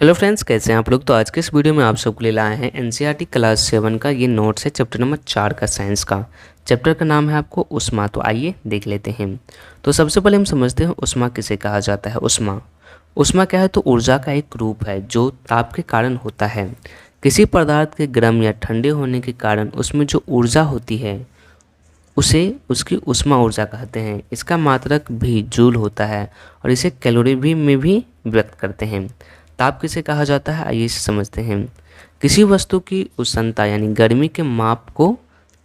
Hello friends, कैसे हैं आप लोग। तो आज के इस वीडियो में आप सबके लिए लाए हैं एनसीईआरटी क्लास 7 का ये नोट्स है चैप्टर नंबर 4 का साइंस का। चैप्टर का नाम है आपको उष्मा। तो आइए देख लेते हैं। तो सबसे पहले हम समझते हैं उष्मा किसे कहा जाता है। उष्मा उष्मा क्या है, तो ऊर्जा का एक रूप है जो ताप के कारण होता है। किसी पदार्थ के गर्म या ठंडे होने के कारण उसमें जो ऊर्जा होती है उसे उसकी उष्मा ऊर्जा कहते हैं। इसका मात्रक भी जूल होता है और इसे कैलोरी भी में भी व्यक्त करते हैं। ताप किसे कहा जाता है, आइए इसे समझते हैं। किसी वस्तु की उष्णता यानी गर्मी के माप को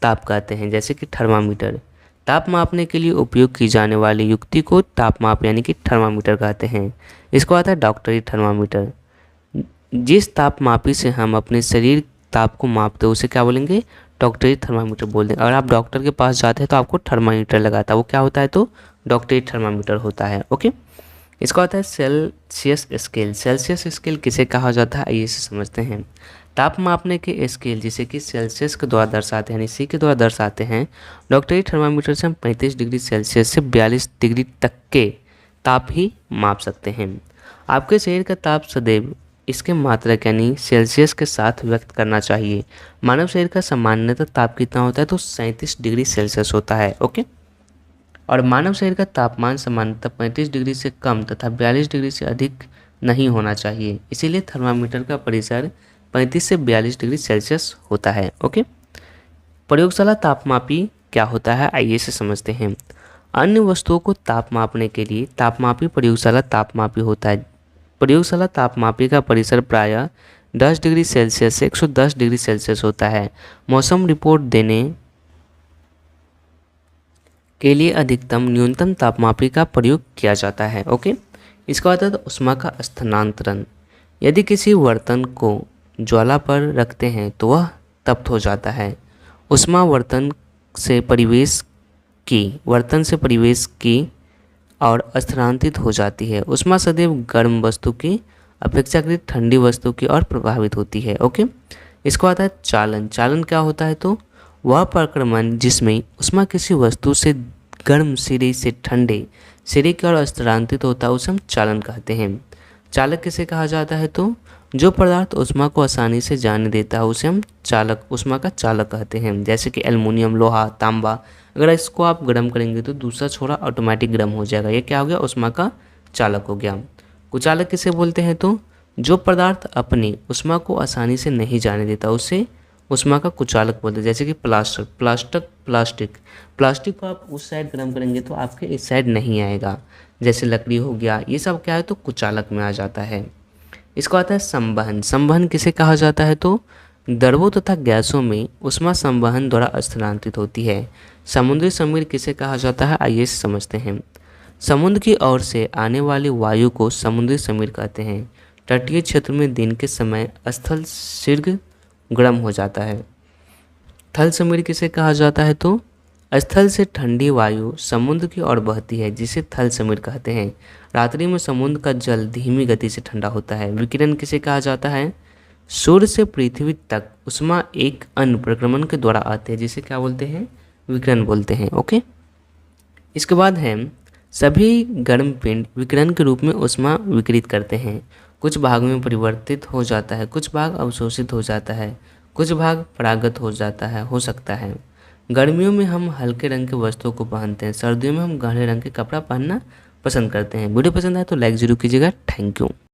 ताप कहते हैं, जैसे कि थर्मामीटर। ताप मापने के लिए उपयोग की जाने वाली युक्ति को ताप माप यानी कि थर्मामीटर कहते हैं। इसको आता है डॉक्टरी थर्मामीटर। जिस ताप मापी से हम अपने शरीर ताप को मापते हैं उसे क्या बोलेंगे, डॉक्टरी थर्मामीटर बोल देंगे। अगर आप डॉक्टर के पास जाते हैं तो आपको थर्मामीटर लगाता है, वो क्या होता है, तो डॉक्टरी थर्मामीटर होता है। ओके, इसका होता है सेल्सियस स्केल। सेल्सियस स्केल किसे कहा जाता है, आइए इसे समझते हैं। ताप मापने के स्केल जिसे कि सेल्सियस के द्वारा दर्शाते हैं यानी सी के द्वारा दर्शाते हैं। डॉक्टरी थर्मामीटर से हम 35 डिग्री सेल्सियस से 42 डिग्री तक के ताप ही माप सकते हैं। आपके शरीर का ताप सदैव इसके मात्रक यानी सेल्सियस के साथ व्यक्त करना चाहिए। मानव शरीर का सामान्यतः ताप कितना होता है, तो 37 डिग्री सेल्सियस होता है। ओके, और मानव शरीर का तापमान सामान्यतः 35 डिग्री से कम तथा 42 डिग्री से अधिक नहीं होना चाहिए। इसीलिए थर्मामीटर का परिसर 35 से 42 डिग्री सेल्सियस होता है। ओके, प्रयोगशाला तापमापी क्या होता है, आइए इसे समझते हैं। अन्य वस्तुओं को ताप मापने के लिए तापमापी प्रयोगशाला तापमापी होता है। प्रयोगशाला तापमापी का परिसर प्रायः 10 डिग्री सेल्सियस से 110 डिग्री सेल्सियस होता है। मौसम रिपोर्ट देने के लिए अधिकतम न्यूनतम तापमापी का प्रयोग किया जाता है। ओके, इसका होता है उष्मा का स्थानांतरण। यदि किसी बर्तन को ज्वाला पर रखते हैं तो वह तप्त हो जाता है। उष्मा बर्तन से परिवेश की और स्थानांतरित हो जाती है। उष्मा सदैव गर्म वस्तु की अपेक्षाकृत ठंडी वस्तु की ओर प्रभावित होती है। ओके, इसको आता है चालन। चालन क्या होता है, तो वह प्रक्रमण जिसमें उष्मा किसी वस्तु से गर्म सिरे से ठंडे सिरे की ओर स्थानांतरित होता है उसे हम चालन कहते हैं। चालक किसे कहा जाता है, तो जो पदार्थ उष्मा को आसानी से जाने देता है उसे हम उष्मा का चालक कहते हैं। जैसे कि एल्युमिनियम, लोहा, तांबा, अगर इसको आप गर्म करेंगे तो दूसरा छोरा ऑटोमेटिक गर्म हो जाएगा। ये क्या हो गया, उष्मा का चालक हो गया। कुचालक किसे बोलते हैं, तो जो पदार्थ अपनी उष्मा को आसानी से नहीं जाने देता उसे उष्मा का कुचालक बोलते हैं। जैसे कि प्लास्टिक को आप उस साइड गर्म करेंगे तो आपके इस साइड नहीं आएगा। जैसे लकड़ी हो गया, ये सब क्या है, तो कुचालक में आ जाता है। इसको आता है संवहन। संवहन किसे कहा जाता है, तो द्रवों तथा गैसों में उष्मा संवहन द्वारा स्थानांतरित होती है। समुद्री समीर किसे कहा जाता है, आइए समझते हैं। समुद्र की ओर से आने वाली वायु को समुद्री समीर कहते हैं। तटीय क्षेत्र में दिन के समय स्थल शीघ्र गर्म हो जाता है। थल समीर किसे कहा जाता है, तो स्थल से ठंडी वायु समुद्र की ओर बहती है जिसे थल समीर कहते हैं। रात्रि में समुद्र का जल धीमी गति से ठंडा होता है। विकिरण किसे कहा जाता है, सूर्य से पृथ्वी तक उष्मा एक अन्य प्रक्रमण के द्वारा आते हैं जिसे क्या बोलते हैं, विकिरण बोलते हैं। ओके, इसके बाद है सभी गर्म पिंड विकिरण के रूप में उष्मा विकिरित करते हैं। कुछ भाग में परिवर्तित हो जाता है, कुछ भाग अवशोषित हो जाता है, कुछ भाग परागत हो सकता है। गर्मियों में हम हल्के रंग के वस्त्रों को पहनते हैं, सर्दियों में हम गहरे रंग के कपड़ा पहनना पसंद करते हैं। वीडियो पसंद आए तो लाइक जरूर कीजिएगा। Thank you.